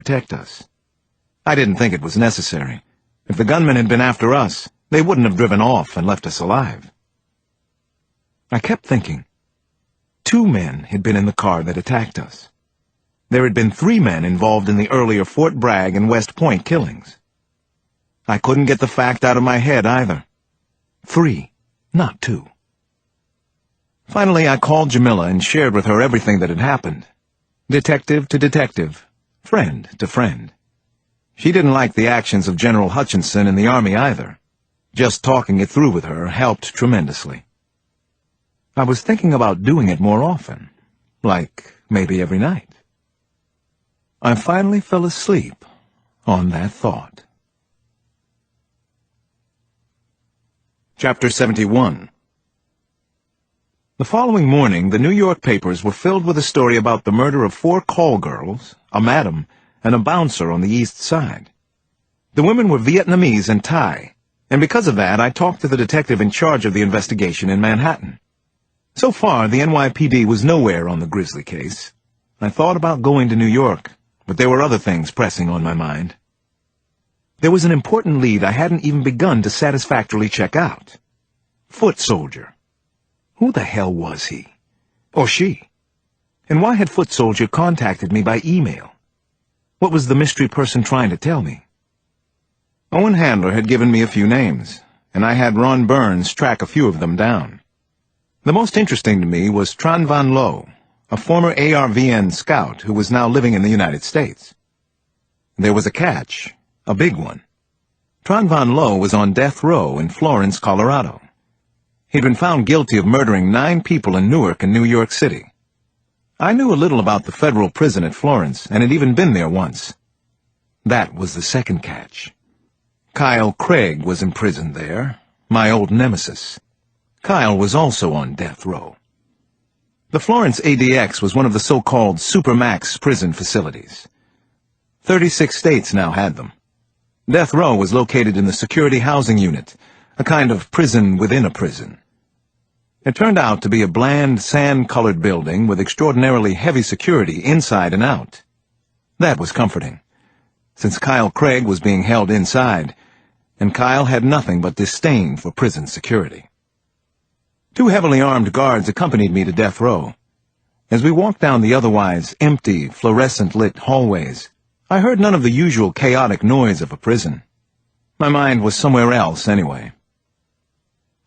protect us. I didn't think it was necessary. If the gunmen had been after us, they wouldn't have driven off and left us alive. I kept thinking. 2 men had been in the car that attacked us. There had been 3 men involved in the earlier Fort Bragg and West Point killings. I couldn't get the fact out of my head either. 3, not 2. Finally, I called Jamila and shared with her everything that had happened. Detective to detective, friend to friend. She didn't like the actions of General Hutchinson in the Army either. Just talking it through with her helped tremendously. I was thinking about doing it more often, like maybe every night. I finally fell asleep on that thought. Chapter 71. The following morning, the New York papers were filled with a story about the murder of 4 call girls, a madam, and a bouncer on the East Side. The women were Vietnamese and Thai, and because of that, I talked to the detective in charge of the investigation in Manhattan. So far, the NYPD was nowhere on the Grisly case. I thought about going to New York, but there were other things pressing on my mind. There was an important lead I hadn't even begun to satisfactorily check out. Foot Soldier. Who the hell was he? Or she? And why had Foot Soldier contacted me by email? What was the mystery person trying to tell me? Owen Handler had given me a few names, and I had Ron Burns track a few of them down. The most interesting to me was Tran Van Lo, a former ARVN scout who was now living in the United States. There was a catch, a big one. Tran Van Lo was on death row in Florence, Colorado. He'd been found guilty of murdering 9 people in Newark and New York City. I knew a little about the federal prison at Florence, and had even been there once. That was the second catch. Kyle Craig was imprisoned there, my old nemesis. Kyle was also on death row. The Florence ADX was one of the so-called Supermax prison facilities. 36 states now had them. Death row was located in the Security Housing Unit, a kind of prison within a prison. It turned out to be a bland, sand-colored building with extraordinarily heavy security inside and out. That was comforting, since Kyle Craig was being held inside, and Kyle had nothing but disdain for prison security. 2 heavily armed guards accompanied me to death row. As we walked down the otherwise empty, fluorescent-lit hallways, I heard none of the usual chaotic noise of a prison. My mind was somewhere else, anyway.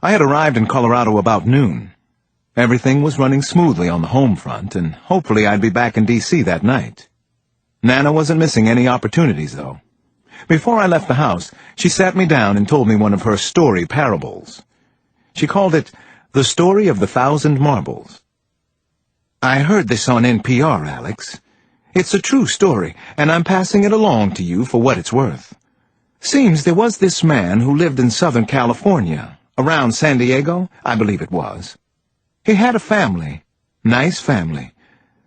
I had arrived in Colorado about noon. Everything was running smoothly on the home front, and hopefully I'd be back in D.C. that night. Nana wasn't missing any opportunities, though. Before I left the house, she sat me down and told me one of her story parables. She called it The Story of the 1,000 Marbles. I heard this on NPR, Alex. It's a true story, and I'm passing it along to you for what it's worth. Seems there was this man who lived in Southern California, around San Diego, I believe it was. He had a family, nice family,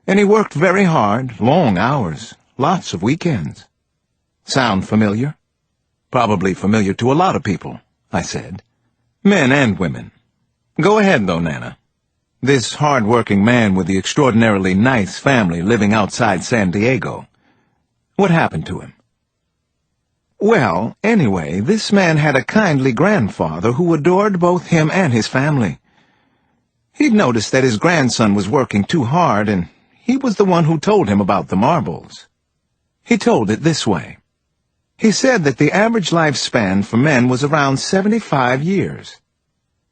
and he worked very hard, long hours, lots of weekends. Sound familiar? Probably familiar to a lot of people, I said. Men and women. Go ahead, though, Nana. This hard-working man with the extraordinarily nice family living outside San Diego. What happened to him? Well, anyway, this man had a kindly grandfather who adored both him and his family. He'd noticed that his grandson was working too hard, and he was the one who told him about the marbles. He told it this way. He said that the average lifespan for men was around 75 years.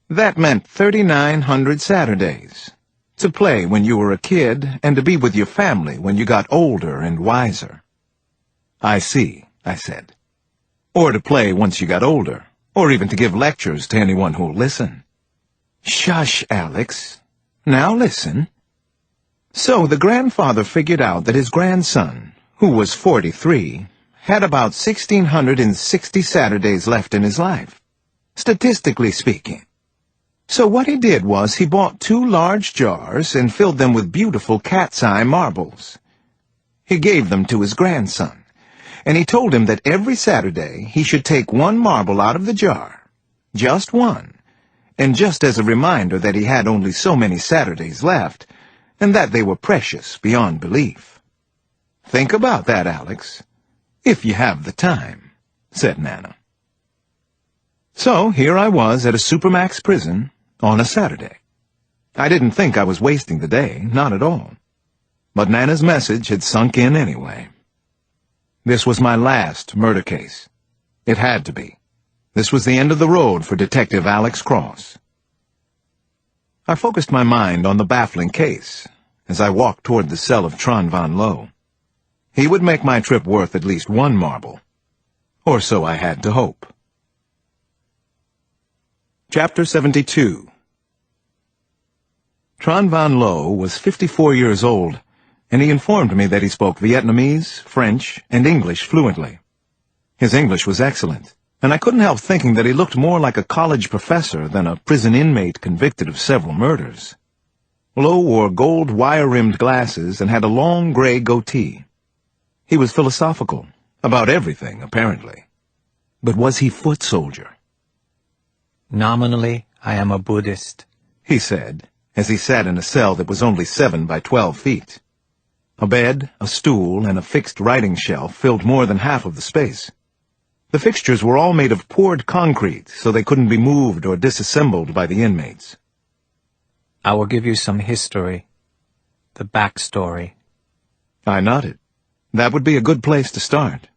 That meant 3,900 Saturdays. To play when you were a kid, and to be with your family when you got older and wiser. I see, I said. Or to play once you got older, or even to give lectures to anyone who'll listen. Shush, Alex. Now listen. So the grandfather figured out that his grandson, who was 43, had about 1,660 Saturdays left in his life, statistically speaking. So what he did was he bought 2 large jars and filled them with beautiful cat's eye marbles. He gave them to his grandson, and he told him that every Saturday he should take 1 marble out of the jar, just 1, and just as a reminder that he had only so many Saturdays left, and that they were precious beyond belief. "Think about that, Alex, if you have the time," said Nana. So here I was at a Supermax prison on a Saturday. I didn't think I was wasting the day, not at all. But Nana's message had sunk in anyway. This was my last murder case. It had to be. This was the end of the road for Detective Alex Cross. I focused my mind on the baffling case as I walked toward the cell of Tron Van Lowe. He would make my trip worth at least one marble. Or so I had to hope. Chapter 72. Tron Van Lowe was 54 years old, and he informed me that he spoke Vietnamese, French, and English fluently. His English was excellent, and I couldn't help thinking that he looked more like a college professor than a prison inmate convicted of several murders. Lowe wore gold wire-rimmed glasses and had a long gray goatee. He was philosophical, about everything, apparently. But was he foot soldier? "Nominally, I am a Buddhist," he said, as he sat in a cell that was only 7 by 12 feet. A bed, a stool, and a fixed writing shelf filled more than half of the space. The fixtures were all made of poured concrete, so they couldn't be moved or disassembled by the inmates. "I will give you some history, the backstory." I nodded. That would be a good place to start.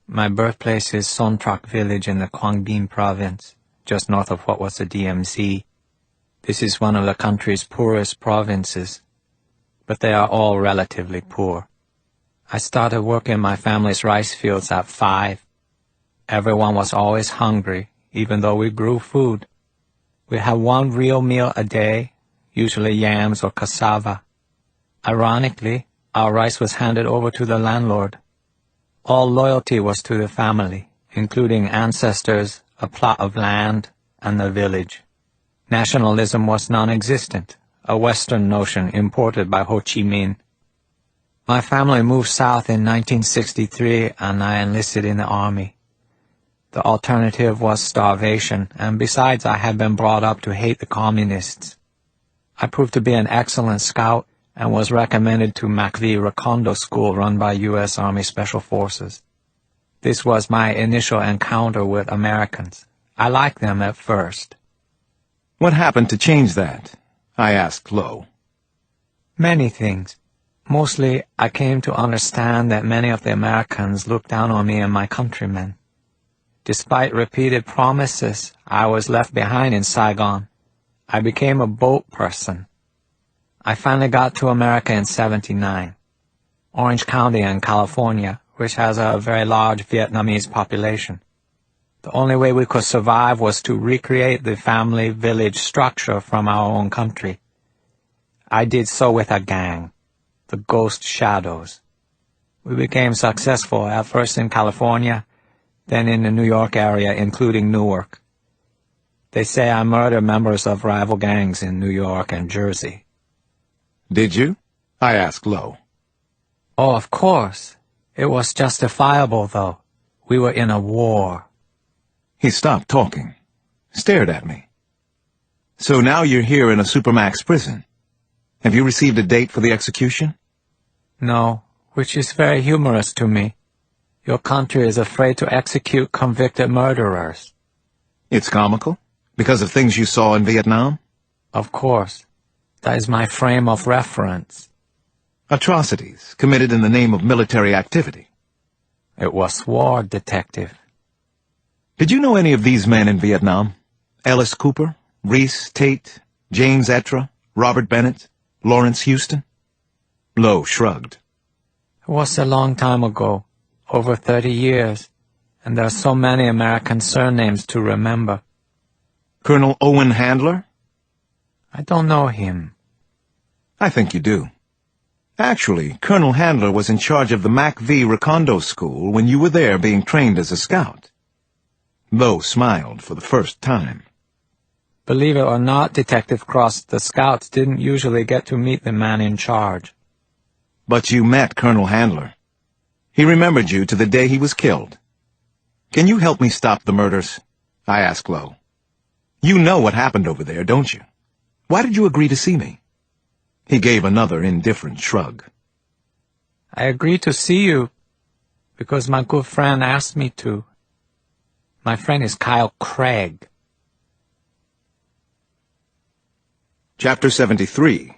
My birthplace is Son Trac village in the Quang Binh province, just north of what was the DMZ. This is one of the country's poorest provinces, but they are all relatively poor. I started working in my family's rice fields at 5. Everyone was always hungry, even though we grew food. We had one real meal a day, usually yams or cassava. Ironically, our rice was handed over to the landlord. All loyalty was to the family, including ancestors, a plot of land, and the village. Nationalism was non-existent, a Western notion imported by Ho Chi Minh. My family moved south in 1963, and I enlisted in the army. The alternative was starvation, and besides I had been brought up to hate the communists. I proved to be an excellent scout and was recommended to McVie Recondo School run by U.S. Army Special Forces. This was my initial encounter with Americans. I liked them at first. What happened to change that? I asked Lowe. Many things. Mostly, I came to understand that many of the Americans looked down on me and my countrymen. Despite repeated promises, I was left behind in Saigon. I became a boat person. I finally got to America in '79. Orange County in California, which has a very large Vietnamese population. The only way we could survive was to recreate the family village structure from our own country. I did so with a gang, the Ghost Shadows. We became successful at first in California, then in the New York area, including Newark. They say I murdered members of rival gangs in New York and Jersey. Did you? I asked Lowe. Oh, of course. It was justifiable, though. We were in a war. He stopped talking, stared at me. So now you're here in a Supermax prison. Have you received a date for the execution? No, which is very humorous to me. Your country is afraid to execute convicted murderers. It's comical? Because of things you saw in Vietnam? Of course. That is my frame of reference. Atrocities committed in the name of military activity. It was war, Detective. Did you know any of these men in Vietnam? Ellis Cooper, Reese Tate, James Etra, Robert Bennett, Lawrence Houston? Lowe shrugged. It was a long time ago, over 30 years, and there are so many American surnames to remember. Colonel Owen Handler? I don't know him. I think you do. Actually, Colonel Handler was in charge of the McVie Recondo School when you were there being trained as a scout. Lowe smiled for the first time. Believe it or not, Detective Cross, the scouts didn't usually get to meet the man in charge. But you met Colonel Handler. He remembered you to the day he was killed. Can you help me stop the murders? I asked Lowe. You know what happened over there, don't you? Why did you agree to see me? He gave another indifferent shrug. I agreed to see you because my good friend asked me to. My friend is Kyle Craig. Chapter 73.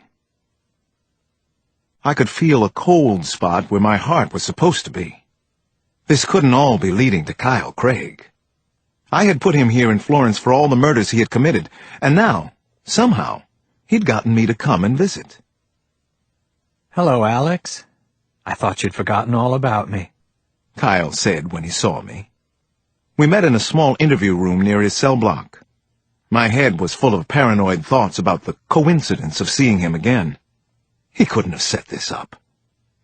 I could feel a cold spot where my heart was supposed to be. This couldn't all be leading to Kyle Craig. I had put him here in Florence for all the murders he had committed, and now, somehow, he'd gotten me to come and visit. Hello, Alex. I thought you'd forgotten all about me, Kyle said when he saw me. We met in a small interview room near his cell block. My head was full of paranoid thoughts about the coincidence of seeing him again. He couldn't have set this up.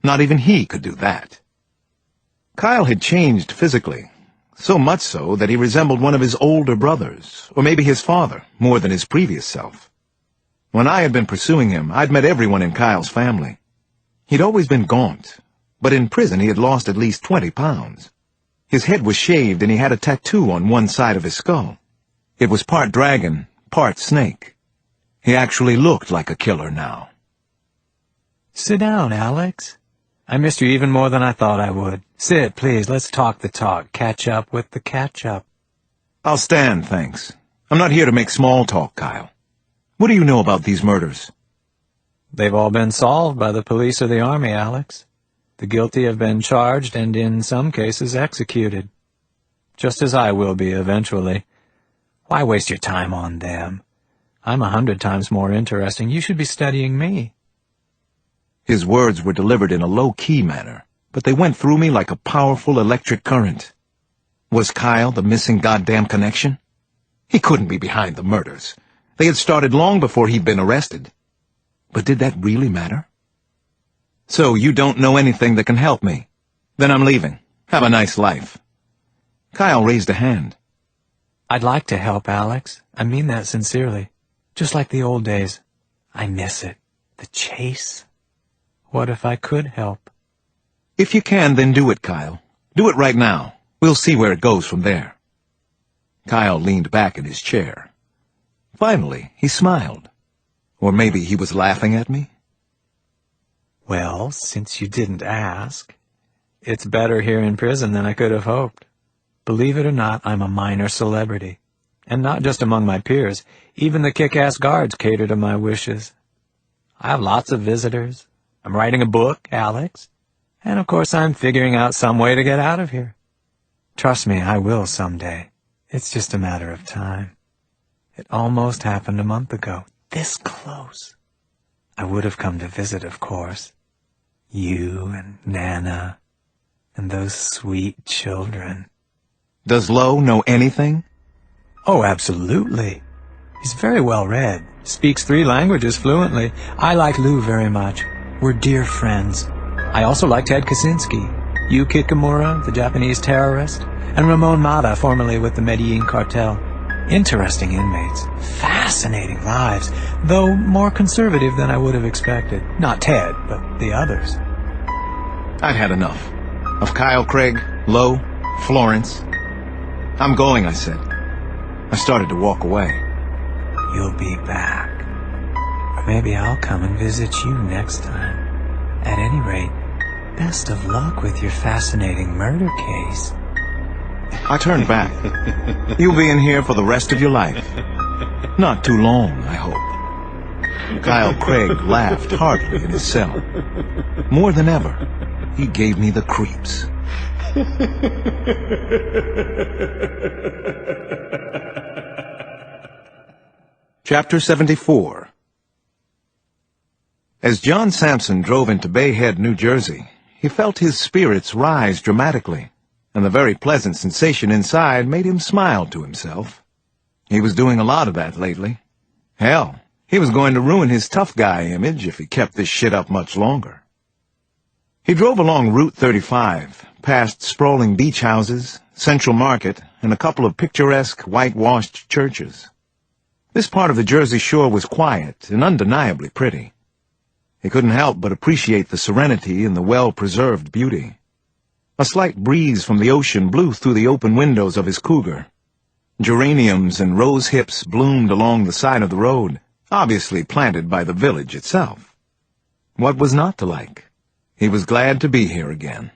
Not even he could do that. Kyle had changed physically, so much so that he resembled one of his older brothers, or maybe his father, more than his previous self. When I had been pursuing him, I'd met everyone in Kyle's family. He'd always been gaunt, but in prison he had lost at least 20 pounds. His head was shaved and he had a tattoo on one side of his skull. It was part dragon, part snake. He actually looked like a killer now. Sit down, Alex. I missed you even more than I thought I would. Sit, please. Let's talk the talk. Catch up with the catch-up. I'll stand, thanks. I'm not here to make small talk, Kyle. What do you know about these murders? They've all been solved by the police or the army, Alex. The guilty have been charged and, in some cases, executed. Just as I will be eventually. Why waste your time on them? I'm 100 times more interesting. You should be studying me. His words were delivered in a low-key manner, but they went through me like a powerful electric current. Was Kyle the missing goddamn connection? He couldn't be behind the murders. They had started long before he'd been arrested. But did that really matter? So you don't know anything that can help me? Then I'm leaving. Have a nice life. Kyle raised a hand. I'd like to help, Alex. I mean that sincerely. Just like the old days. I miss it. The chase. What if I could help? If you can, then do it, Kyle. Do it right now. We'll see where it goes from there. Kyle leaned back in his chair. Finally, he smiled. Or maybe he was laughing at me? Well, since you didn't ask, it's better here in prison than I could have hoped. Believe it or not, I'm a minor celebrity. And not just among my peers. Even the kick-ass guards cater to my wishes. I have lots of visitors. I'm writing a book, Alex. And of course I'm figuring out some way to get out of here. Trust me, I will someday. It's just a matter of time. It almost happened a month ago. This close. I would have come to visit, of course. You and Nana and those sweet children. Does Lo know anything? Oh, absolutely. He's very well read, speaks 3 languages fluently. I like Lou very much. We're dear friends. I also like Ted Kaczynski, Yu Kitamura, the Japanese terrorist, and Ramon Mata, formerly with the Medellin cartel. Interesting inmates, fascinating lives, though more conservative than I would have expected. Not Ted, but the others. I'd had enough. Of Kyle Craig, Lo, Florence. I'm going, I said. I started to walk away. You'll be back. Or maybe I'll come and visit you next time. At any rate, best of luck with your fascinating murder case. I turned back. You'll be in here for the rest of your life. Not too long, I hope. Kyle Craig laughed heartily in his cell. More than ever, he gave me the creeps. Chapter 74. As John Sampson drove into Bay Head, New Jersey, he felt his spirits rise dramatically, and the very pleasant sensation inside made him smile to himself. He was doing a lot of that lately. Hell, he was going to ruin his tough guy image if he kept this shit up much longer. He drove along Route 35, past sprawling beach houses, Central Market, and a couple of picturesque, whitewashed churches. This part of the Jersey Shore was quiet and undeniably pretty. He couldn't help but appreciate the serenity and the well-preserved beauty. A slight breeze from the ocean blew through the open windows of his Cougar. Geraniums and rose hips bloomed along the side of the road, obviously planted by the village itself. What was not to like? He was glad to be here again.